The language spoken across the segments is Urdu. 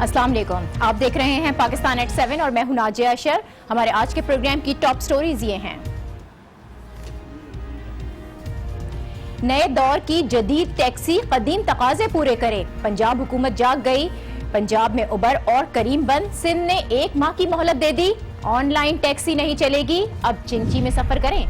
السلام علیکم، آپ دیکھ رہے ہیں پاکستان ایٹ 7 اور میں ہوں ناجیہ اشر۔ ہمارے آج کے پروگرام کی ٹاپ سٹوریز یہ ہیں۔ نئے دور کی جدید ٹیکسی قدیم تقاضے پورے کرے، پنجاب حکومت جاگ گئی۔ پنجاب میں اوبر اور کریم بند، سندھ نے 1 ماہ کی مہلت دے دی۔ آن لائن ٹیکسی نہیں چلے گی، اب چنچی میں سفر کریں۔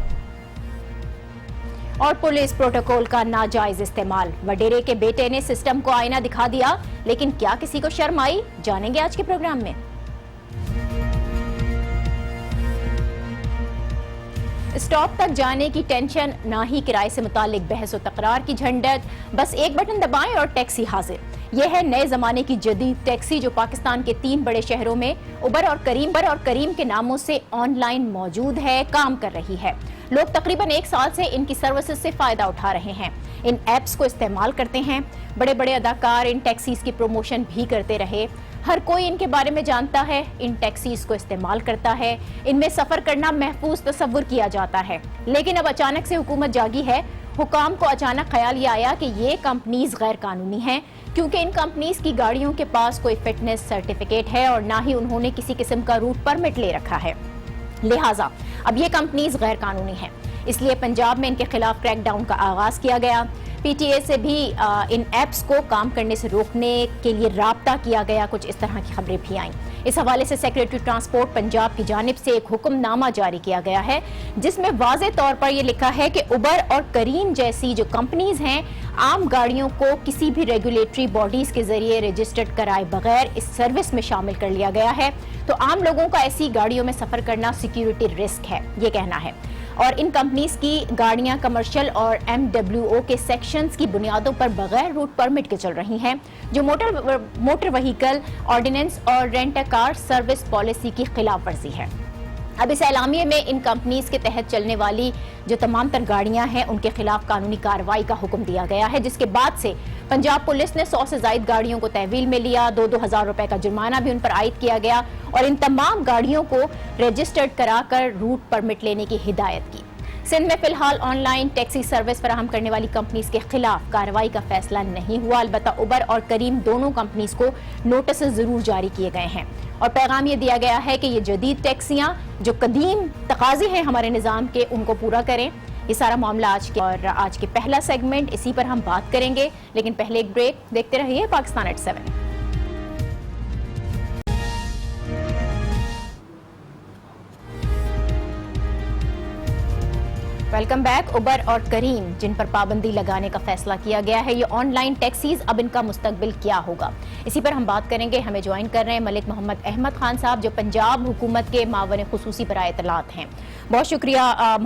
اور پولیس پروٹوکول کا ناجائز استعمال، وڈیرے کے بیٹے نے سسٹم کو آئینہ دکھا دیا، لیکن کیا کسی کو شرم آئی؟ جانیں گے آج کے پروگرام میں۔ اسٹاپ تک جانے کی ٹینشن، نہ ہی کرائے سے متعلق بحث و تکرار کی جھنڈت، بس ایک بٹن دبائیں اور ٹیکسی حاضر۔ یہ ہے نئے زمانے کی جدید ٹیکسی جو پاکستان کے 3 بڑے شہروں میں اوبر اور کریم کے ناموں سے آن لائن موجود ہے، کام کر رہی ہے۔ لوگ تقریباً 1 سال سے ان کی سروسز سے فائدہ اٹھا رہے ہیں، ان ایپس کو استعمال کرتے ہیں۔ بڑے بڑے اداکار ان ٹیکسیز کی پروموشن بھی کرتے رہے، ہر کوئی ان کے بارے میں جانتا ہے، ان ٹیکسیز کو استعمال کرتا ہے، ان میں سفر کرنا محفوظ تصور کیا جاتا ہے۔ لیکن اب اچانک سے حکومت جاگی ہے، حکام کو اچانک خیال یہ آیا کہ یہ کمپنیز غیر قانونی ہیں، کیونکہ ان کمپنیز کی گاڑیوں کے پاس کوئی فٹنس سرٹیفکیٹ ہے اور نہ ہی انہوں نے کسی قسم کا روٹ پرمٹ لے رکھا ہے، لہٰذا اب یہ کمپنیز غیر قانونی ہیں۔ اس لیے پنجاب میں ان کے خلاف کریک ڈاؤن کا آغاز کیا گیا۔ پی ٹی اے سے بھی ان ایپس کو کام کرنے سے روکنے کے لیے رابطہ کیا گیا، کچھ اس طرح کی خبریں بھی آئیں۔ اس حوالے سے سیکریٹری ٹرانسپورٹ پنجاب کی جانب سے ایک حکم نامہ جاری کیا گیا ہے، جس میں واضح طور پر یہ لکھا ہے کہ اوبر اور کریم جیسی جو کمپنیز ہیں، عام گاڑیوں کو کسی بھی ریگولیٹری باڈیز کے ذریعے رجسٹرڈ کرائے بغیر اس سروس میں شامل کر لیا گیا ہے، تو عام لوگوں کا ایسی گاڑیوں میں سفر کرنا سیکیورٹی رسک ہے، یہ کہنا ہے۔ اور ان کمپنیز کی گاڑیاں کمرشل اور MWO کے سیکشنز کی بنیادوں پر بغیر روٹ پرمٹ کے چل رہی ہیں، جو موٹر وہیکل آرڈیننس اور رینٹ کار سروس پالیسی کی خلاف ورزی ہے۔ اب اس اعلامیے میں ان کمپنیز کے تحت چلنے والی جو تمام تر گاڑیاں ہیں ان کے خلاف قانونی کارروائی کا حکم دیا گیا ہے، جس کے بعد سے پنجاب پولیس نے 100 سے زائد گاڑیوں کو تحویل میں لیا، 2-2 ہزار روپے کا جرمانہ بھی ان پر عائد کیا گیا اور ان تمام گاڑیوں کو رجسٹرڈ کرا کر روٹ پرمٹ لینے کی ہدایت کی۔ سندھ میں فی الحال آن لائن ٹیکسی سروس فراہم کرنے والی کمپنیز کے خلاف کارروائی کا فیصلہ نہیں ہوا، البتہ اوبر اور کریم دونوں کمپنیز کو نوٹسز ضرور جاری کیے گئے ہیں اور پیغام یہ دیا گیا ہے کہ یہ جدید ٹیکسیاں جو قدیم تقاضے ہیں ہمارے نظام کے، ان کو پورا کریں۔ یہ سارا معاملہ آج کے پہلا سیگمنٹ، اسی پر ہم بات کریں گے، لیکن پہلے ایک بریک، دیکھتے رہیے Pakistan at 7۔ Welcome back. Uber اور کریم جن پر پابندی لگانے کا فیصلہ کیا گیا ہے، یہ آن لائن ٹیکسیز، اب ان کا مستقبل کیا ہوگا، اسی پر ہم بات کریں گے۔ ہمیں جوائن کر رہے ہیں ملک محمد احمد خان صاحب، جو پنجاب حکومت کے معاون خصوصی برائے اطلاعات ہیں۔ بہت شکریہ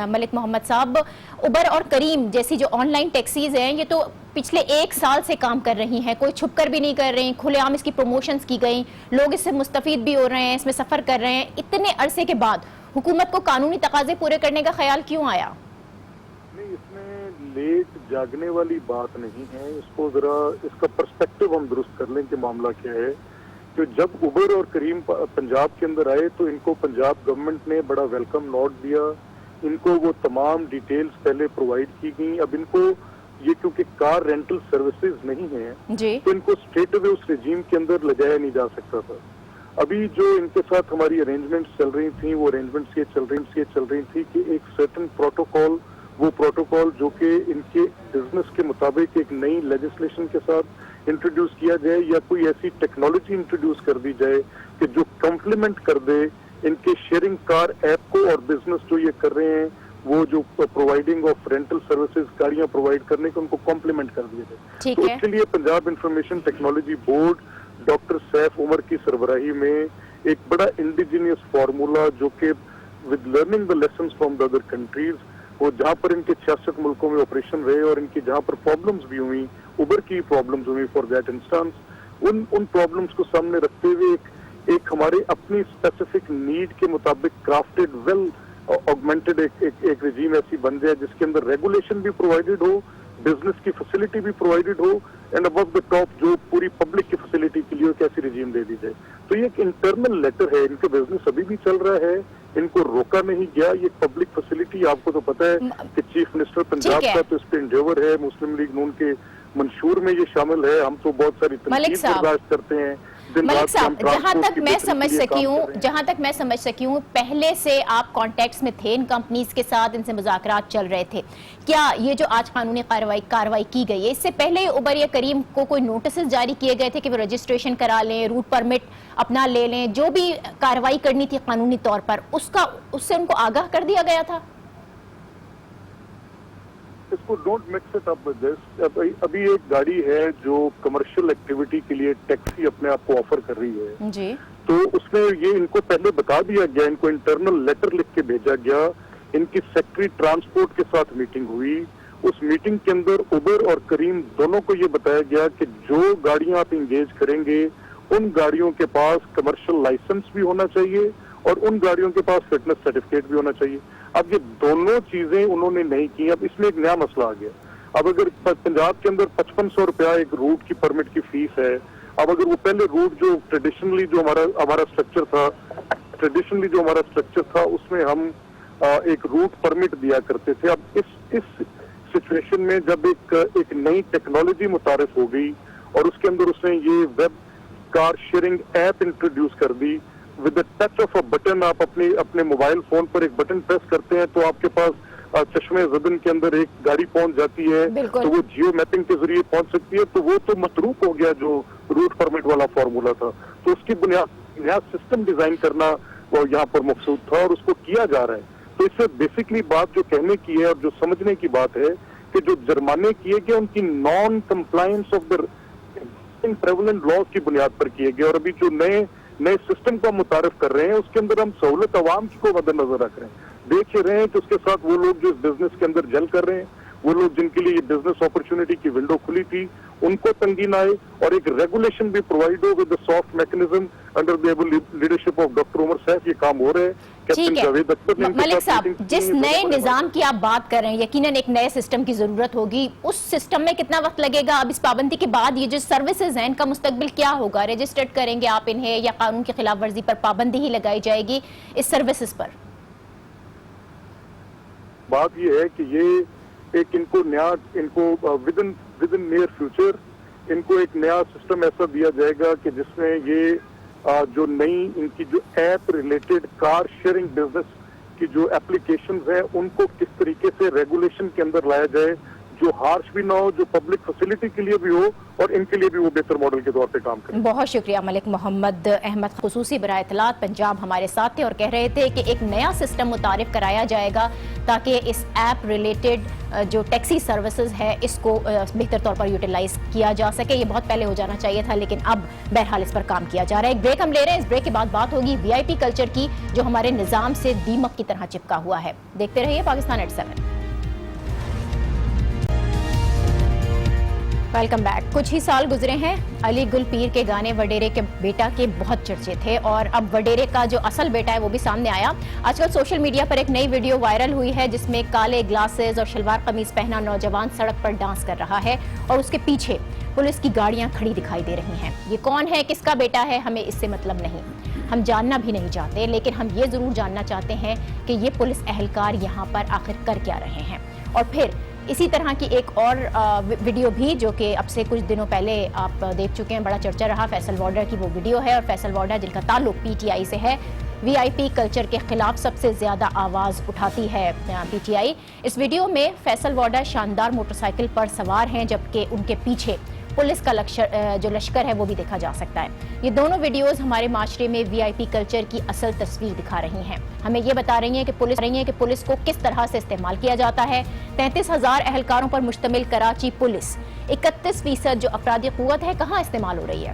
ملک محمد صاحب۔ اوبر اور کریم جیسی جو آن لائن ٹیکسیز ہیں، یہ تو پچھلے 1 سال سے کام کر رہی ہیں، کوئی چھپ کر بھی نہیں کر رہے ہیں، کھلے عام اس کی پروموشنز کی گئیں، لوگ اس سے مستفید بھی ہو رہے ہیں، اس میں سفر کر رہے ہیں۔ اتنے عرصے کے بعد حکومت کو قانونی تقاضے پورے کرنے کا خیال کیوں آیا؟ نہیں، اس میں لیٹ جاگنے والی بات نہیں ہے، اس کو ذرا اس کا پرسپیکٹو ہم درست کر لیں کہ معاملہ کیا ہے۔ کہ جب اوبر اور کریم پنجاب کے اندر آئے تو ان کو پنجاب گورنمنٹ نے بڑا ویلکم نوٹ دیا، ان کو وہ تمام ڈیٹیلز پہلے پرووائڈ کی گئیں۔ اب ان کو یہ کیونکہ کار رینٹل سروسز نہیں ہیں جی، تو ان کو اسٹریٹ اوے اس رجیم کے اندر لگایا نہیں جا سکتا تھا۔ ابھی جو ان کے ساتھ ہماری ارینجمنٹس چل رہی تھیں، وہ ارینجمنٹس یہ چل رہی تھی کہ ایک سرٹن پروٹوکول، وہ پروٹوکول جو کہ ان کے بزنس کے مطابق ایک نئی لیجسلیشن کے ساتھ انٹروڈیوس کیا جائے، یا کوئی ایسی ٹیکنالوجی انٹروڈیوس کر دی جائے کہ جو کمپلیمنٹ کر دے ان کے شیئرنگ کار ایپ کو، اور بزنس جو یہ کر رہے ہیں وہ جو پرووائڈنگ آف رینٹل سروسز، گاڑیاں پرووائڈ کرنے کو، ان کو کمپلیمنٹ کر دیا جائے۔ تو اس کے لیے Punjab information technology board doctor Saif Umar کی سربراہی میں ایک بڑا انڈیجینئس فارمولا، جو کہ with learning the lessons from the other countries, وہ جہاں پر ان کے 66 ملکوں میں آپریشن رہے اور ان کی جہاں پر پرابلمز بھی ہوئی، اوبر کی پرابلمز ہوئی for that instance, in problems کو سامنے رکھتے ہوئے ایک ہمارے اپنی اسپیسیفک نیڈ کے مطابق کرافٹڈ ویل آگمنٹڈ ایک رجیم ایسی بن جائے جس کے اندر ریگولیشن بھی پرووائڈڈ ہو، بزنس کی فیسلٹی بھی provided who, and above the top جو پوری پبلک کی فیسلٹی کے لیے ایسی رجیم دے دی جائے۔ تو یہ ایک انٹرنل لیٹر ہے، ان کا بزنس ابھی بھی چل رہا ہے، ان کو روکا نہیں گیا۔ یہ پبلک فیسلٹی آپ کو تو پتہ ہے کہ چیف منسٹر پنجاب کا تو اس پہ انڈیور ہے، مسلم لیگ نون کے منشور میں یہ شامل ہے، ہم تو بہت ساری تنقید برداشت کرتے ہیں، ملک صاحب جہاں تک میں سمجھ سکی ہوں پہلے سے آپ کانٹیکٹس میں تھے ان کمپنیز کے ساتھ، ان سے مذاکرات چل رہے تھے. کیا یہ جو آج قانونی کارروائی کی گئی ہے، اس سے پہلے عبر یا کریم کو کوئی نوٹسز جاری کیے گئے تھے کہ وہ رجسٹریشن کرا لیں، روٹ پرمٹ اپنا لے لیں، جو بھی کارروائی کرنی تھی قانونی طور پر اس سے ان کو آگاہ کر دیا گیا تھا؟ اس کو don't mix it up with this. ابھی ایک گاڑی ہے جو کمرشل ایکٹیویٹی کے لیے ٹیکسی اپنے آپ کو آفر کر رہی ہے جی، تو اس میں یہ ان کو پہلے بتا دیا گیا، ان کو انٹرنل لیٹر لکھ کے بھیجا گیا. ان کی سیکٹری ٹرانسپورٹ کے ساتھ میٹنگ ہوئی. اس میٹنگ کے اندر اوبر اور کریم دونوں کو یہ بتایا گیا کہ جو گاڑیاں آپ انگیج کریں گے ان گاڑیوں کے پاس کمرشل لائسنس بھی ہونا چاہیے اور ان گاڑیوں کے پاس فٹنس سرٹیفکیٹ بھی ہونا چاہیے. اب یہ دونوں چیزیں انہوں نے نہیں کی. اب اس میں ایک نیا مسئلہ آ گیا. اب اگر پنجاب کے اندر 5500 روپیہ ایک روٹ کی پرمٹ کی فیس ہے، اب اگر وہ پہلے روٹ جو ٹریڈیشنلی جو ہمارا اسٹرکچر تھا اس میں ہم ایک روٹ پرمٹ دیا کرتے تھے. اب اس سچویشن میں جب ایک نئی ٹیکنالوجی متعارف ہو گئی اور اس کے اندر اس نے یہ web car sharing app introduce کر دی، with touch of a button آپ اپنے موبائل فون پر ایک بٹن پریس کرتے ہیں تو آپ کے پاس چشمے زدن کے اندر ایک گاڑی پہنچ جاتی ہے، تو وہ جیو میپنگ کے ذریعے پہنچ سکتی ہے. تو وہ تو متروک ہو گیا جو روٹ پرمٹ والا فارمولا تھا. تو اس کی بنیاد نیا سسٹم ڈیزائن کرنا وہ یہاں پر مقصود تھا اور اس کو کیا جا رہا ہے. تو اس سے بیسکلی بات جو کہنے کی ہے اور جو سمجھنے کی بات ہے کہ جو جرمانے کیے گئے ان کی non compliance of the prevalent laws کی بنیاد پر کیے گئے. اور ابھی جو نئے سسٹم کو متعارف کر رہے ہیں اس کے اندر ہم سہولت عوام کی کو مد نظر رکھ رہے ہیں. دیکھ ہی رہے ہیں کہ اس کے ساتھ وہ لوگ جو اس بزنس کے اندر جل کر رہے ہیں، وہ لوگ جن کے لیے یہ بزنس اپرچونٹی کی ونڈو کھلی تھی، ان کو تنگی نہ آئے اور ایک ریگولیشن بھی پرووائڈ ہو with soft mechanism under the leadership of doctor Umar Saif. یہ کام ہو رہا ہے. ٹھیک ہے ملک صاحب، جس نئے نظام کی آپ بات کر رہے ہیں یقیناً ایک نئے سسٹم کی ضرورت ہوگی. اس سسٹم میں کتنا وقت لگے گا؟ اب اس پابندی کے بعد یہ جو سروسز ہیں ان کا مستقبل کیا ہوگا؟ رجسٹرڈ کریں گے آپ انہیں یا قانون کی خلاف ورزی پر پابندی ہی لگائی جائے گی اس سروسز پر؟ بات یہ ہے کہ یہ ایک ان کو ود ان نیئر فیوچر ان کو ایک نیا سسٹم ایسا دیا جائے گا کہ جس میں یہ جو نئی ان کی جو ایپ ریلیٹڈ کار شیئرنگ بزنس کی جو اپلیکیشنز ہیں ان کو کس طریقے سے ریگولیشن کے اندر لایا جائے جو ہارش بھی نہ ہو، جو پبلک فیسلٹی کے لیے بھی ہو اور ان کے لیے بھی وہ بہتر ماڈل کے طور پہ کام کرے. بہت شکریہ ملک محمد احمد، خصوصی برائے اطلاعات پنجاب ہمارے ساتھ تھے اور کہہ رہے تھے کہ ایک نیا سسٹم متعارف کرایا جائے گا تاکہ اس ایپ ریلیٹڈ جو ٹیکسی سروسز ہے اس کو بہتر طور پر یوٹیلائز کیا جا سکے. یہ بہت پہلے ہو جانا چاہیے تھا لیکن اب بہرحال اس پر کام کیا جا رہا ہے. ایک بریک ہم لے رہے ہیں، اس بریک کے بعد بات ہوگی وی آئی پی کلچر کی جو ہمارے نظام سے دیمک کی طرح چپکا ہوا ہے. دیکھتے رہیے پاکستان ایٹ 7. Welcome back. کچھ ہی سال گزرے ہیں، علی گل پیر کے گانے وڈیرے کے بیٹا کے بہت چرچے تھے اور اب وڈیرے کا جو اصل بیٹا ہے وہ بھی سامنے آیا. آج کل سوشل میڈیا پر ایک نئی ویڈیو وائرل ہوئی ہے جس میں کالے گلاسز اور شلوار قمیض پہنا نوجوان سڑک پر ڈانس کر رہا ہے اور اس کے پیچھے پولیس کی گاڑیاں کھڑی دکھائی دے رہی ہیں. یہ کون ہے، کس کا بیٹا ہے، ہمیں اس سے مطلب نہیں، ہم جاننا بھی نہیں چاہتے، لیکن ہم یہ ضرور جاننا چاہتے ہیں کہ یہ پولیس اہلکار یہاں پر آخر کر کیا رہے ہیں. اور پھر اسی طرح کی ایک اور ویڈیو بھی جو کہ اب سے کچھ دنوں پہلے آپ دیکھ چکے ہیں، بڑا چرچا رہا، فیصل وارڈر کی وہ ویڈیو ہے. اور فیصل وارڈر جن کا تعلق پی ٹی آئی سے ہے، وی آئی پی کلچر کے خلاف سب سے زیادہ آواز اٹھاتی ہے P T I. Us video میں فیصل وارڈر شاندار موٹر سائیکل پر سوار ہیں جبکہ ان کے پیچھے پولیس کا جو لشکر ہے وہ بھی دیکھا جا سکتا ہے. یہ دونوں ویڈیوز ہمارے معاشرے میں وی آئی پی کلچر کی اصل تصویر دکھا رہی ہیں. ہمیں یہ بتا رہی ہیں کہ پولیس کو کس طرح سے استعمال کیا جاتا ہے. 33,000 اہلکاروں پر مشتمل کراچی پولیس 31% جو افرادی قوت ہے کہاں استعمال ہو رہی ہے.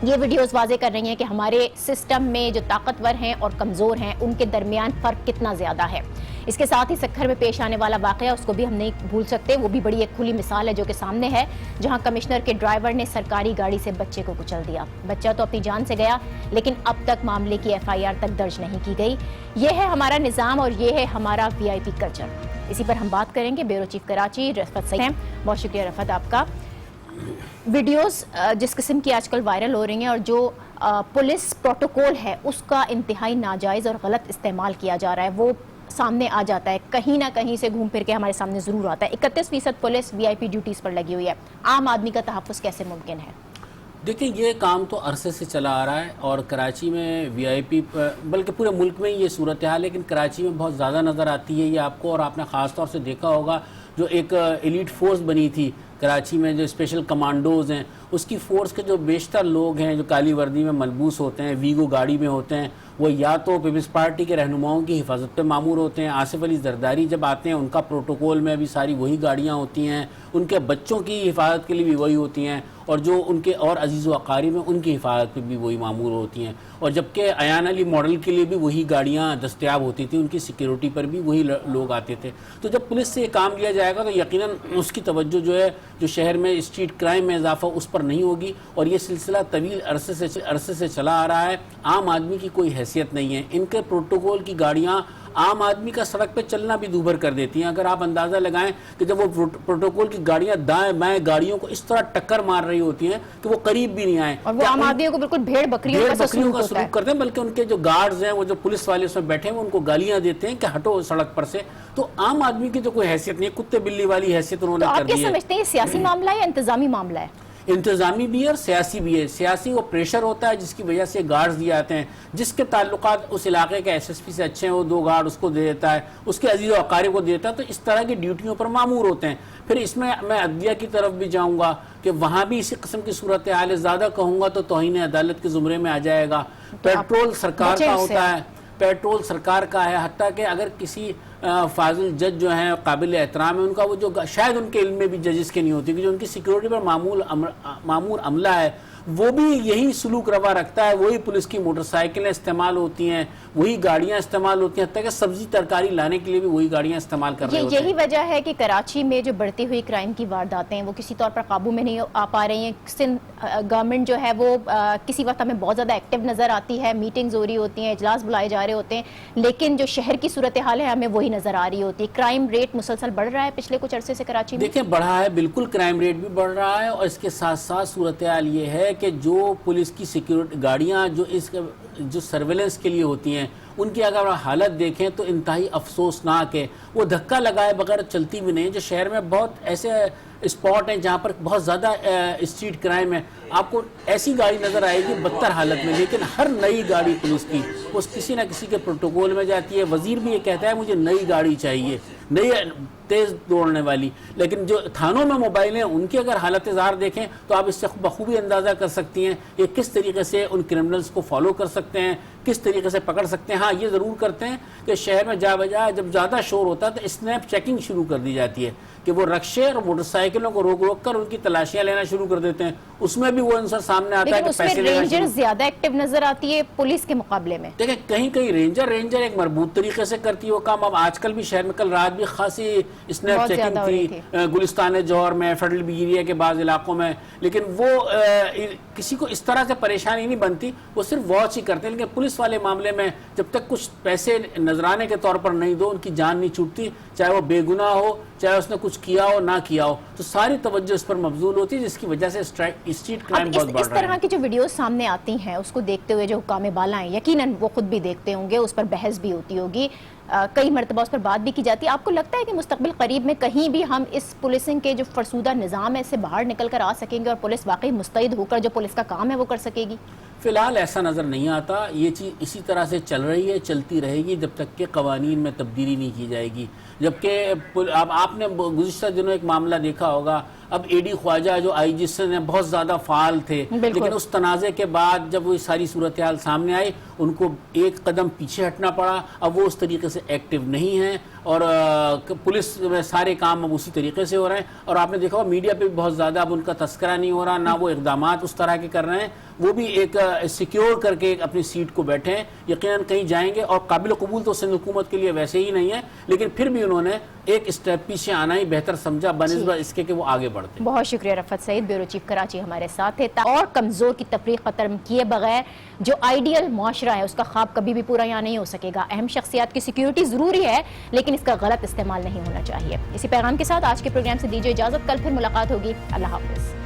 یہ ویڈیوز واضح کر رہی ہیں کہ ہمارے سسٹم میں جو طاقتور ہیں اور کمزور ہیں ان کے درمیان فرق کتنا زیادہ ہے. اس کے ساتھ ہی سکھر میں پیش آنے والا واقعہ اس کو بھی ہم نہیں بھول سکتے. وہ بھی بڑی ایک کھلی مثال ہے جو کہ سامنے ہے، جہاں کمشنر کے ڈرائیور نے سرکاری گاڑی سے بچے کو کچل دیا. بچہ تو اپنی جان سے گیا لیکن اب تک معاملے کی ایف آئی آر تک درج نہیں کی گئی. یہ ہے ہمارا نظام اور یہ ہے ہمارا وی آئی پی کلچر. اسی پر ہم بات کریں گے. بیورو چیف کراچی رفعت سعید ہیں. بہت شکریہ رفعت آپ کا. ویڈیوز جس قسم کی آج کل وائرل ہو رہی ہیں اور جو پولیس پروٹوکول ہے اس کا انتہائی ناجائز اور غلط استعمال کیا جا رہا ہے وہ سامنے آ جاتا ہے، کہیں نہ کہیں سے گھوم پھر کے ہمارے سامنے ضرور آتا ہے. 31% پولیس وی آئی پی ڈیوٹیز پر لگی ہوئی ہے. عام آدمی کا تحفظ کیسے ممکن ہے؟ دیکھیں یہ کام تو عرصے سے چلا آ رہا ہے اور کراچی میں وی آئی پی بلکہ پورے ملک میں یہ صورتحال ہے، لیکن کراچی میں بہت زیادہ نظر آتی ہے یہ آپ کو، اور آپ نے خاص طور سے دیکھا ہوگا جو ایک ایلیٹ فورس بنی تھی کراچی میں جو اسپیشل کمانڈوز ہیں، اس کی فورس کے جو بیشتر لوگ ہیں جو کالی وردی میں ملبوس ہوتے ہیں، ویگو گاڑی میں ہوتے ہیں، وہ یا تو پیپلز پارٹی کے رہنماؤں کی حفاظت پہ مامور ہوتے ہیں۔ آصف علی زرداری جب آتے ہیں ان کا پروٹوکول میں بھی ساری وہی گاڑیاں ہوتی ہیں، ان کے بچوں کی حفاظت کے لیے بھی وہی ہوتی ہیں، اور جو ان کے اور عزیز و اقارب ہیں ان کی حفاظت پہ بھی وہی مامور ہوتی ہیں، اور جبکہ ایان علی ماڈل کے لیے بھی وہی گاڑیاں دستیاب ہوتی تھیں، ان کی سیکیورٹی پر بھی وہی لوگ آتے تھے۔ تو جب پولیس سے یہ کام لیا جائے گا تو یقیناً اس کی توجہ جو ہے جو شہر میں اسٹریٹ کرائم میں اضافہ اس پر نہیں ہوگی، اور یہ سلسلہ طویل عرصے سے چلا آ رہا ہے۔ عام آدمی کی کوئی حیثیت نہیں ہے، ان کے پروٹوکول کی گاڑیاں عام آدمی کا سڑک پہ چلنا بھی دوبھر کر دیتی ہیں۔ اگر آپ اندازہ لگائیں کہ جب وہ پروٹوکول کی گاڑیاں دائیں بائیں گاڑیوں کو اس طرح ٹکر مار رہی ہوتی ہیں کہ وہ قریب بھی نہیں آئیں، اور وہ عام آدمیوں کو بالکل بھیڑ بکریوں کا سلوک کرتے ہیں، بلکہ ان کے جو گارڈز ہیں وہ جو پولیس والے اس میں بیٹھے ہیں ان کو گالیاں دیتے ہیں کہ ہٹو سڑک پر سے۔ تو عام آدمی کی تو کوئی حیثیت نہیں ہے، کتے بلی والی حیثیت انہوں نے کر دی ہے۔ آپ کیا سمجھتے ہیں یہ سیاسی معاملہ ہے یا انتظامی معاملہ ہے؟ انتظامی بھی ہے اور سیاسی بھی ہے۔ سیاسی وہ پریشر ہوتا ہے جس کی وجہ سے گارڈز دیے آتے ہیں، جس کے تعلقات اس علاقے کے ایس ایس پی سے اچھے ہیں وہ 2 گارڈ اس کو دے دیتا ہے، اس کے عزیز و اقارب کو دیتا ہے، تو اس طرح کی ڈیوٹیوں پر مامور ہوتے ہیں۔ پھر اس میں عدلیہ کی طرف بھی جاؤں گا کہ وہاں بھی اسی قسم کی صورتحال ہے، زیادہ کہوں گا تو توہین عدالت کے زمرے میں آ جائے گا۔ پیٹرول سرکار کا ہوتا ہے، پیٹرول سرکار کا ہے، حتیٰ کہ اگر کسی فاضل جج جو ہیں قابل احترام ہے، ان کا وہ جو شاید ان کے علم میں بھی ججز کے نہیں ہوتی کہ جو ان کی سیکیورٹی پر معمور عملہ ہے وہ بھی یہی سلوک روا رکھتا ہے، وہی پولیس کی موٹر سائیکلیں استعمال ہوتی ہیں، وہی گاڑیاں استعمال ہوتی ہیں، حتیٰ کہ سبزی ترکاری لانے کے لیے بھی وہی گاڑیاں استعمال کر رہے ہوتے ہیں۔ یہی وجہ ہے کہ کراچی میں جو بڑھتی ہوئی کرائم کی وارداتیں ہیں وہ کسی طور پر قابو میں نہیں آ پا رہی ہیں۔ سندھ گورنمنٹ جو ہے وہ کسی وقت ہمیں بہت زیادہ ایکٹیو نظر آتی ہے، میٹنگز ہو رہی ہوتی ہیں، اجلاس بلائے جا رہے ہوتے ہیں، لیکن جو شہر کی صورتحال ہے ہمیں وہی نظر آ رہی ہوتی ہے۔ کرائم ریٹ مسلسل بڑھ رہا ہے پچھلے کچھ عرصے سے کراچی میں؟ دیکھیں بڑھا ہے، بالکل کرائم ریٹ بھی بڑھ رہا ہے، اور اس کے ساتھ ساتھ صورتحال یہ ہے کہ جو پولیس کی سیکیورٹی گاڑیاں جو سرویلنس کے لیے ہوتی ہیں ان کی اگر حالت دیکھیں تو انتہائی افسوسناک ہے، وہ دھکا لگائے بغیر چلتی بھی نہیں۔ جو شہر میں بہت ایسے اسپاٹ ہیں جہاں پر بہت زیادہ اسٹریٹ کرائم ہے، آپ کو ایسی گاڑی نظر آئے گی بدتر حالت میں، لیکن ہر نئی گاڑی پولیس کی وہ کسی نہ کسی کے پروٹوکول میں جاتی ہے۔ وزیر بھی یہ کہتا ہے مجھے نئی گاڑی چاہیے، نئی تیز دوڑنے والی، لیکن جو تھانوں میں موبائل ہیں ان کی اگر حالت ظاہر دیکھیں تو آپ اس سے بخوبی اندازہ کر سکتی ہیں یہ کس طریقے سے ان کرمنلز کو فالو کر سکتے ہیں، کس طریقے سے پکڑ سکتے ہیں۔ ہاں یہ ضرور کرتے ہیں کہ شہر میں جا بجا جب زیادہ شور ہوتا ہے تو اسنیپ چیکنگ شروع کر دی جاتی ہے کہ وہ رکشے اور موٹر سائیکلوں کو روک روک کر ان کی تلاشیاں لینا شروع کر دیتے ہیں، اس میں بھی وہ انصر سامنے آتا ہے کہ پیسے لینا رینجر زیادہ ایکٹیو نظر آتی ہے پولیس کے مقابلے میں۔ دیکھیں کہیں رینجر ایک مربوط طریقے سے کرتی ہے وہ کام۔ اب آج کل بھی شہر میں کل رات بھی خاصی اسنیپ چیکنگ تھی گلستان جوہر میں، فیڈرل بی ایریا کے بعض علاقوں میں، لیکن وہ کسی کو اس طرح سے پریشانی نہیں بنتی، وہ صرف واچ ہی کرتے ہیں۔ لیکن پولیس والے معاملے میں جب تک کچھ پیسے نذرانے کے طور پر نہیں دو ان کی جان نہیں چھوٹتی، چاہے وہ بے گناہ ہو چاہے اس نے کچھ کیا ہو نہ کیا ہو، تو ساری توجہ اس پر مبذول ہوتی ہے، جس کی وجہ سے اسٹریٹ کرائم بہت بڑھ رہا ہے۔ اس طرح کی جو ویڈیوز سامنے آتی ہیں اس کو دیکھتے ہوئے جو حکام بالا ہیں یقیناً وہ خود بھی دیکھتے ہوں گے، اس پر بحث بھی ہوتی ہوگی، کئی مرتبہ اس پر بات بھی کی جاتی ہے۔ آپ کو لگتا ہے کہ مستقبل قریب میں کہیں بھی ہم اس پولیسنگ کے جو فرسودہ نظام ہے اس سے باہر نکل کر آ سکیں گے اور پولیس واقعی مستعد ہو کر جو پولیس کا کام ہے وہ کر سکے گی؟ فی الحال ایسا نظر نہیں آتا، یہ چیز اسی طرح سے چل رہی ہے، چلتی رہے گی جب تک کہ قوانین میں تبدیلی نہیں کی جائے گی۔ جبکہ اب آپ نے گزشتہ دنوں ایک معاملہ دیکھا ہوگا، اب اے ڈی خواجہ جو آئی جی سے بہت زیادہ فعال تھے، لیکن اس تنازع کے بعد جب وہ ساری صورتحال سامنے آئی ان کو ایک قدم پیچھے ہٹنا پڑا، اب وہ اس طریقے سے ایکٹیو نہیں ہیں، اور پولیس میں سارے کام اب اسی طریقے سے ہو رہے ہیں۔ اور آپ نے دیکھا ہو میڈیا پہ بھی بہت زیادہ اب ان کا تذکرہ نہیں ہو رہا، نہ وہ اقدامات اس طرح کے کر رہے ہیں، وہ بھی ایک سیکیور کر کے اپنی سیٹ کو بیٹھے ہیں، یقیناً کہیں جائیں گے۔ اور قابل قبول تو سندھ حکومت کے لیے ویسے ہی نہیں ہے، لیکن پھر بھی انہوں نے ایک اسٹیپ پیچھے آنا ہی بہتر سمجھا بنسبت اس کے کہ وہ آگے بڑھتے۔ بہت شکریہ رفعت سعید، بیورو چیف کراچی ہمارے ساتھ تھے۔ اور کمزور کی تفریق ختم کیے بغیر جو آئیڈیل معاشرہ ہے اس کا خواب کبھی بھی پورا یہاں نہیں ہو سکے گا۔ اہم شخصیات کی سیکیورٹی ضروری ہے لیکن اس کا غلط استعمال نہیں ہونا چاہیے۔ اسی پیغام کے ساتھ آج کے پروگرام سے دیجیے اجازت، کل پھر ملاقات ہوگی، اللہ حافظ۔